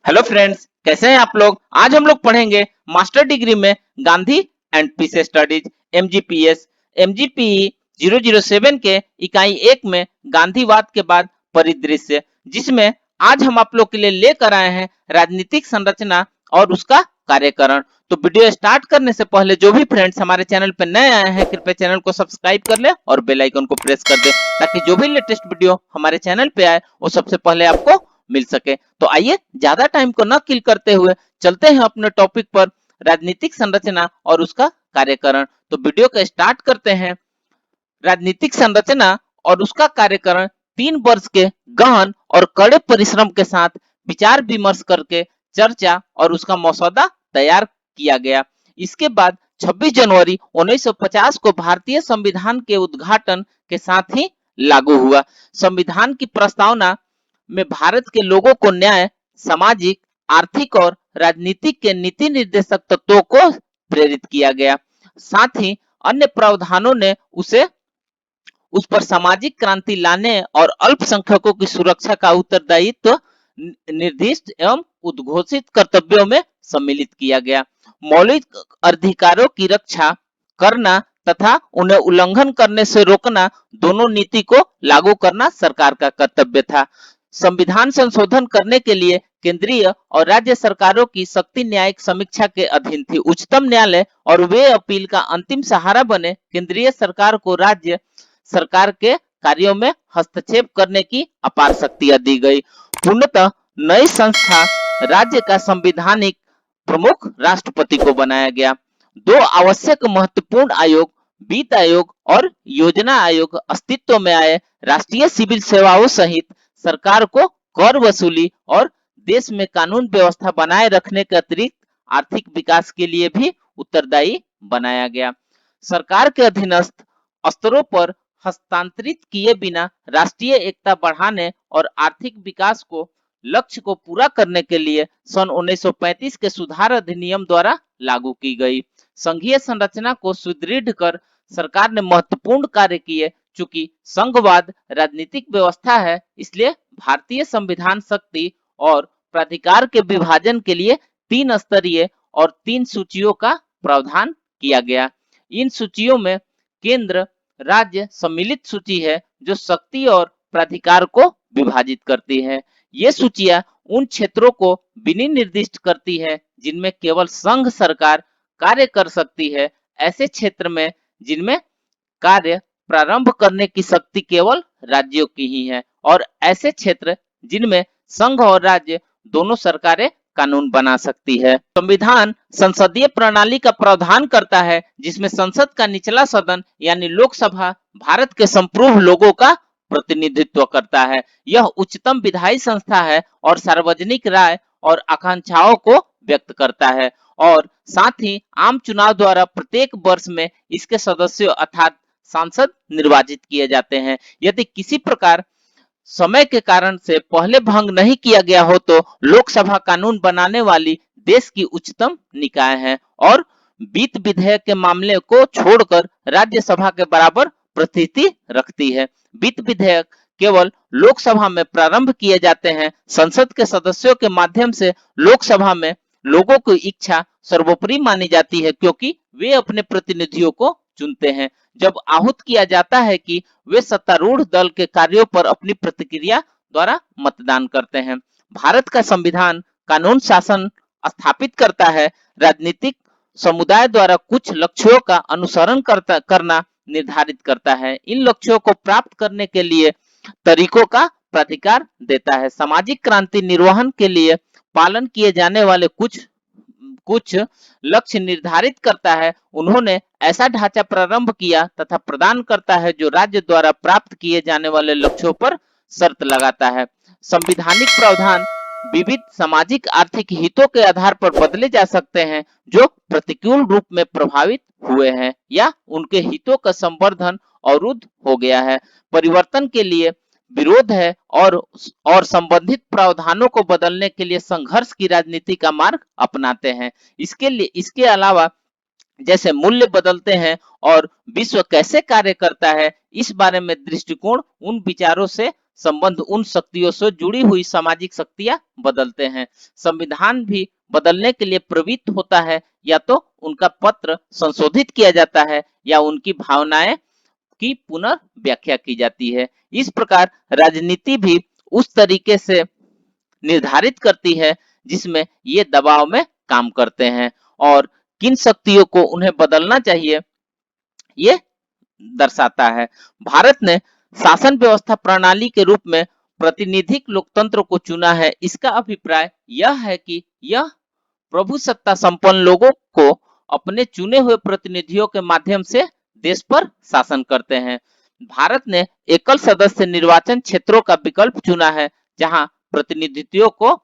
Hello friends, कैसे हैं आप लोग। आज हम लोग पढ़ेंगे मास्टर डिग्री में गांधी एंड पीस स्टडीज एमजीपीएस एमजीपीई 007 के इकाई 1 में गांधीवाद के बाद परिदृश्य, जिसमें आज हम आप लोग के लिए लेकर आए हैं राजनीतिक संरचना और उसका कार्यकरण। तो वीडियो स्टार्ट करने से पहले जो भी फ्रेंड्स हमारे चैनल पर नए आए हैं, कृपया चैनल को सब्सक्राइब कर ले और बेल आइकन को प्रेस कर दे, ताकि जो भी लेटेस्ट वीडियो हमारे चैनल पे आए वो सबसे पहले आपको मिल सके। तो आइए ज्यादा टाइम को न किल करते हुए चलते हैं अपने टॉपिक पर, राजनीतिक संरचना और उसका कार्यकरण। तो वीडियो को स्टार्ट करते हैं। राजनीतिक संरचना और उसका कार्यकरण 3 वर्ष के गहन और कड़े परिश्रम के साथ विचार विमर्श करके चर्चा और उसका मसौदा तैयार किया गया। इसके बाद 26 जनवरी 1950 को भारतीय संविधान के उद्घाटन के साथ ही लागू हुआ। संविधान की प्रस्तावना में भारत के लोगों को न्याय, सामाजिक, आर्थिक और राजनीतिक के नीति निर्देशक तत्वों को प्रेरित किया गया। साथ ही अन्य प्रावधानों ने उस पर सामाजिक क्रांति लाने और अल्पसंख्यकों की सुरक्षा का उत्तरदायित्व निर्दिष्ट एवं उद्घोषित कर्तव्यों में सम्मिलित किया गया। मौलिक अधिकारों की रक्षा करना तथा उन्हें उल्लंघन करने से रोकना, दोनों नीति को लागू करना सरकार का कर्तव्य था। संविधान संशोधन करने के लिए केंद्रीय और राज्य सरकारों की शक्ति न्यायिक समीक्षा के अधीन थी। उच्चतम न्यायालय और वे अपील का अंतिम सहारा बने। केंद्रीय सरकार को राज्य सरकार के कार्यों में हस्तक्षेप करने की अपार शक्तियां दी गई। पूर्णतः नई संस्था राज्य का संवैधानिक प्रमुख राष्ट्रपति को बनाया गया। 2 आवश्यक महत्वपूर्ण आयोग, वित्त आयोग और योजना आयोग अस्तित्व में आए। राष्ट्रीय सिविल सेवाओं सहित सरकार को कर वसूली और देश में कानून व्यवस्था बनाए रखने के अतिरिक्त आर्थिक विकास के लिए भी उत्तरदायी बनाया गया। सरकार के अधीनस्थ स्तरों पर हस्तांतरित किए बिना राष्ट्रीय एकता बढ़ाने और आर्थिक विकास को लक्ष्य को पूरा करने के लिए सन 1935 के सुधार अधिनियम द्वारा लागू की गई। संघीय संरचना को सुदृढ़ कर सरकार ने महत्वपूर्ण कार्य किए। चूंकि संघवाद राजनीतिक व्यवस्था है, इसलिए भारतीय संविधान शक्ति और प्राधिकार के विभाजन के लिए 3 स्तरीय और 3 सूचियों का प्रावधान किया गया। इन सूचियों में केंद्र राज्य सम्मिलित सूची है, जो शक्ति और प्राधिकार को विभाजित करती है। ये सूचियां उन क्षेत्रों को विनिर्दिष्ट करती है जिनमें केवल संघ सरकार कार्य कर सकती है। ऐसे क्षेत्र में जिनमें कार्य प्रारंभ करने की शक्ति केवल राज्यों की ही है, और ऐसे क्षेत्र जिनमें संघ और राज्य दोनों सरकारें कानून बना सकती है। संविधान संसदीय प्रणाली का प्रावधान करता है, जिसमें संसद का निचला सदन यानी लोकसभा भारत के संपूर्ण लोगों का प्रतिनिधित्व करता है। यह उच्चतम विधायी संस्था है और सार्वजनिक राय और आकांक्षाओं को व्यक्त करता है, और साथ ही आम चुनाव द्वारा प्रत्येक वर्ष में इसके सदस्यों अर्थात सांसद निर्वाचित किए जाते हैं। यदि किसी प्रकार समय के कारण से पहले भंग नहीं किया गया हो तो लोकसभा कानून बनाने वाली देश की उच्चतम निकाय है, और वित्त विधेयक के मामले को छोड़कर राज्यसभा के बराबर प्रतिनिधि रखती है। वित्त विधेयक केवल लोकसभा में प्रारंभ किए जाते हैं। संसद के सदस्यों के माध्यम से लोकसभा में लोगों की इच्छा सर्वोपरि मानी जाती है, क्योंकि वे अपने प्रतिनिधियों को चुनते हैं। जब आहूत किया जाता है कि वे सत्तारूढ़ दल के कार्यों पर अपनी प्रतिक्रिया द्वारा मतदान करते हैं। भारत का संविधान कानून शासन स्थापित करता है। राजनीतिक समुदाय द्वारा कुछ लक्ष्यों का अनुसरण करना निर्धारित करता है। इन लक्ष्यों को प्राप्त करने के लिए तरीकों का प्राधिकार देता है। सामाजिक क्रांति निर्वहन के लिए पालन किए जाने वाले कुछ लक्ष्य निर्धारित करता है। उन्होंने ऐसा ढांचा प्रारंभ किया तथा प्रदान करता है जो राज्य द्वारा प्राप्त किए जाने वाले लक्ष्यों पर शर्त लगाता है। संवैधानिक प्रावधान विविध सामाजिक आर्थिक हितों के आधार पर बदले जा सकते हैं जो प्रतिकूल रूप में प्रभावित हुए हैं या उनके हितों का संवर्धन अवरुद्ध हो गया है। परिवर्तन के लिए विरोध है और संबंधित प्रावधानों को बदलने के लिए संघर्ष की राजनीति का मार्ग अपनाते हैं। इसके अलावा जैसे मूल्य बदलते हैं और विश्व कैसे कार्य करता है, इस बारे में दृष्टिकोण उन विचारों से संबंध उन शक्तियों से जुड़ी हुई सामाजिक शक्तियां बदलते हैं। संविधान भी बदलने के लिए प्रवृत्त होता है, या तो उनका पत्र संशोधित किया जाता है या उनकी भावनाएं की पुनर्व्याख्या की जाती है। इस प्रकार राजनीति भी उस तरीके से निर्धारित करती है जिसमें ये दबाव में काम करते हैं, और किन शक्तियों को उन्हें बदलना चाहिए ये दर्शाता है। भारत ने शासन व्यवस्था प्रणाली के रूप में प्रतिनिधिक लोकतंत्र को चुना है। इसका अभिप्राय यह है कि यह प्रभु सत्ता संपन्न लोगों को अपने चुने हुए प्रतिनिधियों के माध्यम से देश पर शासन करते हैं। भारत ने एकल सदस्य निर्वाचन क्षेत्रों का विकल्प चुना है, जहां प्रतिनिधियों को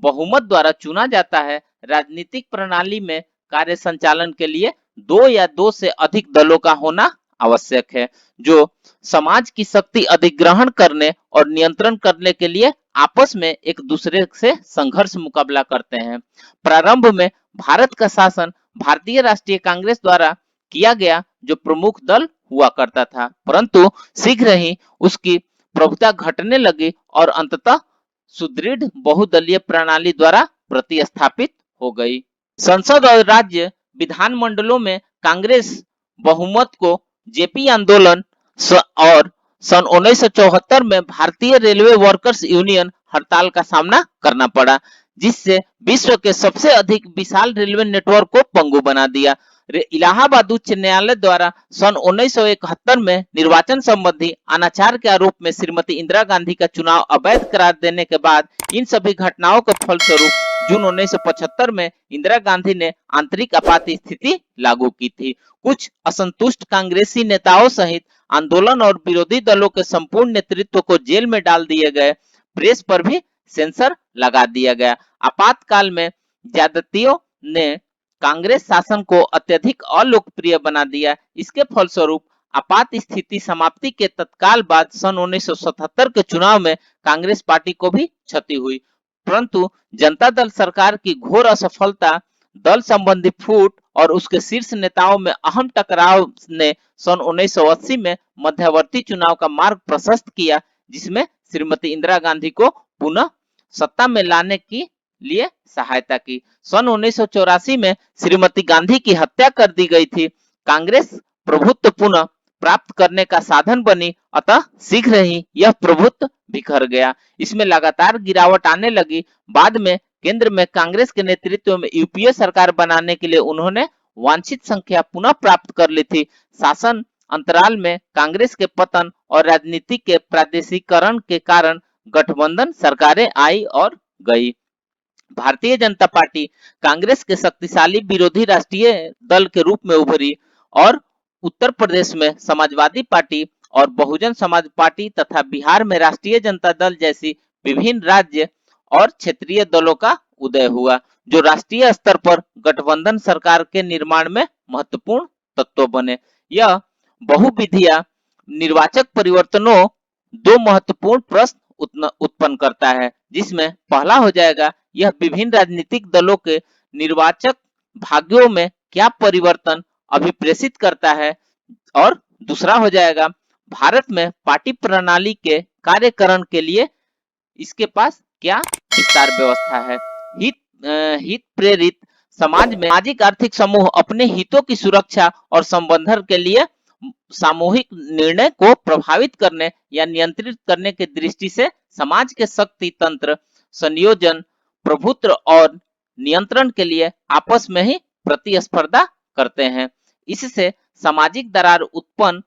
बहुमत द्वारा चुना जाता है। राजनीतिक प्रणाली में कार्य संचालन के लिए दो या दो से अधिक दलों का होना आवश्यक है, जो समाज की शक्ति अधिग्रहण करने और नियंत्रण करने के लिए आपस में एक दूसरे से संघर्ष मुकाबला करते हैं। प्रारंभ में भारत का शासन भारतीय राष्ट्रीय कांग्रेस द्वारा किया गया, जो प्रमुख दल हुआ करता था, परंतु शीघ्र ही उसकी प्रभुता घटने लगी और अंततः सुदृढ़ बहुदलीय प्रणाली द्वारा प्रतिस्थापित हो गई। संसद और राज्य विधानमंडलों में कांग्रेस बहुमत को जेपी आंदोलन और सन 1974 में भारतीय रेलवे वर्कर्स यूनियन हड़ताल का सामना करना पड़ा, जिससे विश्व के सबसे अधिक विशाल रेलवे नेटवर्क को पंगु बना दिया। इलाहाबाद उच्च न्यायालय द्वारा सन 1971 में निर्वाचन संबंधी अनाचार के आरोप में श्रीमती इंदिरा गांधी का चुनाव अवैध करार देने के बाद इन सभी घटनाओं के फलस्वरूप जून 1975 में इंदिरा गांधी ने आंतरिक आपात स्थिति लागू की थी। कुछ असंतुष्ट कांग्रेसी नेताओं सहित आंदोलन और विरोधी दलों के संपूर्ण नेतृत्व को जेल में डाल दिए गए। प्रेस पर भी सेंसर लगा दिया गया। आपातकाल में ज्यादतियों ने कांग्रेस शासन को अत्यधिक अलोकप्रिय बना दिया। इसके फलस्वरूप आपात स्थिति समाप्ति के तत्काल बाद सन 1977 के चुनाव में कांग्रेस पार्टी को भी क्षति हुई, परंतु जनता दल सरकार की घोर असफलता, दल संबंधी फूट और उसके शीर्ष नेताओं में अहम टकराव ने सन 1980 में मध्यवर्ती चुनाव का मार्ग प्रशस्त किया, जिसमें श्रीमती इंदिरा गांधी को पुनः सत्ता में लाने की लिए सहायता की। सन 1984 में श्रीमती गांधी की हत्या कर दी गई थी। कांग्रेस प्रभुत्व पुनः प्राप्त करने का साधन बनी, अतः शीघ्र ही यह प्रभुत्व बिखर गया। इसमें लगातार गिरावट आने लगी। बाद में केंद्र में कांग्रेस के नेतृत्व में यूपीए सरकार बनाने के लिए उन्होंने वांछित संख्या पुनः प्राप्त कर ली थी। शासन अंतराल में कांग्रेस के पतन और राजनीति के प्रादेशिकरण के कारण गठबंधन सरकारें आई और गई। भारतीय जनता पार्टी कांग्रेस के शक्तिशाली विरोधी राष्ट्रीय दल के रूप में उभरी और उत्तर प्रदेश में समाजवादी पार्टी और बहुजन समाज पार्टी तथा बिहार में राष्ट्रीय जनता दल जैसी विभिन्न राज्य और क्षेत्रीय दलों का उदय हुआ, जो राष्ट्रीय स्तर पर गठबंधन सरकार के निर्माण में महत्वपूर्ण तत्व बने। यह बहुविधिया निर्वाचक परिवर्तनों दो महत्वपूर्ण प्रश्न उत्पन्न करता है, जिसमें पहला हो जाएगा यह विभिन्न राजनीतिक दलों के निर्वाचक भाग्यों में क्या परिवर्तन अभिप्रेषित करता है, और दूसरा हो जाएगा भारत में पार्टी प्रणाली के कार्यकरण के लिए इसके पास क्या विस्तार व्यवस्था है। हित प्रेरित समाज में सामाजिक आर्थिक समूह अपने हितों की सुरक्षा और संवर्धन के लिए सामूहिक निर्णय को प्रभावित करने या नियंत्रित करने की दृष्टि से समाज के शक्ति तंत्र संयोजन, प्रभुत्व और नियंत्रण के लिए आपस में ही प्रतिस्पर्धा करते हैं। इससे सामाजिक दरार उत्पन्न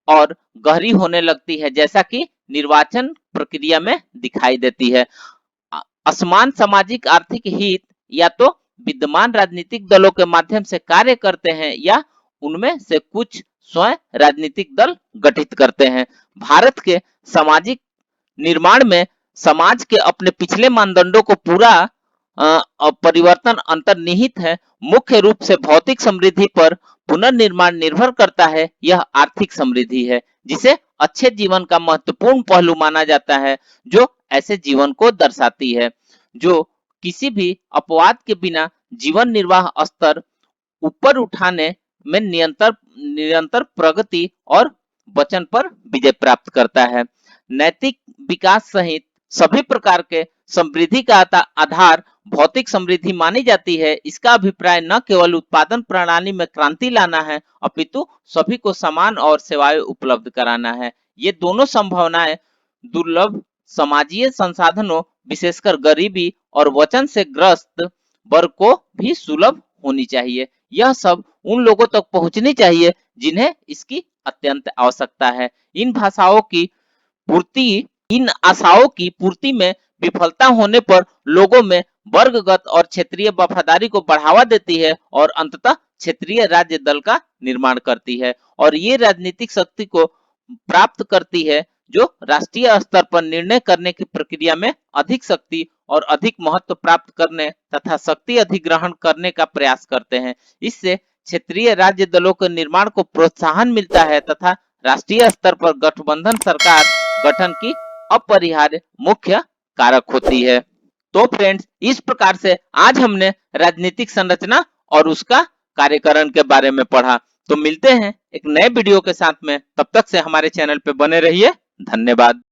और गहरी होने लगती है, जैसा कि निर्वाचन प्रक्रिया में दिखाई देती है। असमान सामाजिक आर्थिक हित या तो विद्यमान राजनीतिक दलों के माध्यम से कार्य करते हैं या उनमें से कुछ स्वयं राजनीतिक दल गठित करते हैं। भारत के सामाजिक निर्माण में समाज के अपने पिछले मानदंडों को पूरा परिवर्तन अंतर्निहित है। मुख्य रूप से भौतिक समृद्धि पर पुनर्निर्माण निर्भर करता है। यह आर्थिक समृद्धि है, जिसे अच्छे जीवन का महत्वपूर्ण पहलू माना जाता है, जो ऐसे जीवन को दर्शाती है जो किसी भी अपवाद के बिना जीवन निर्वाह स्तर ऊपर उठाने में निरंतर प्रगति और वचन पर विजय प्राप्त करता है। नैतिक विकास सहित सभी प्रकार के समृद्धि का आधार भौतिक समृद्धि मानी जाती है। इसका अभिप्राय न केवल उत्पादन प्रणाली में क्रांति लाना है, अपितु सभी को समान और सेवाएं उपलब्ध कराना है। ये दोनों संभावनाएं दुर्लभ समाजीय संसाधनों, विशेषकर गरीबी और वचन से ग्रस्त वर्ग को भी सुलभ होनी चाहिए। यह सब उन लोगों तक पहुंचनी चाहिए जिन्हें इसकी अत्यंत आवश्यकता है। इन आशाओं की पूर्ति में विफलता होने पर लोगों में वर्गगत और क्षेत्रीय वफादारी को बढ़ावा देती है और अंततः क्षेत्रीय राज्य दल का निर्माण करती है और ये राजनीतिक शक्ति को प्राप्त करती है जो राष्ट्रीय स्तर पर निर्णय करने की प्रक्रिया में अधिक शक्ति और अधिक महत्व प्राप्त करने तथा शक्ति अधिग्रहण करने का प्रयास करते हैं। इससे क्षेत्रीय राज्य दलों के निर्माण को प्रोत्साहन मिलता है तथा राष्ट्रीय स्तर पर गठबंधन सरकार गठन की अपरिहार्य मुख्य कारक होती है। तो फ्रेंड्स, इस प्रकार से आज हमने राजनीतिक संरचना और उसका कार्यकरण के बारे में पढ़ा। तो मिलते हैं एक नए वीडियो के साथ में, तब तक से हमारे चैनल पे बने रहिए। धन्यवाद।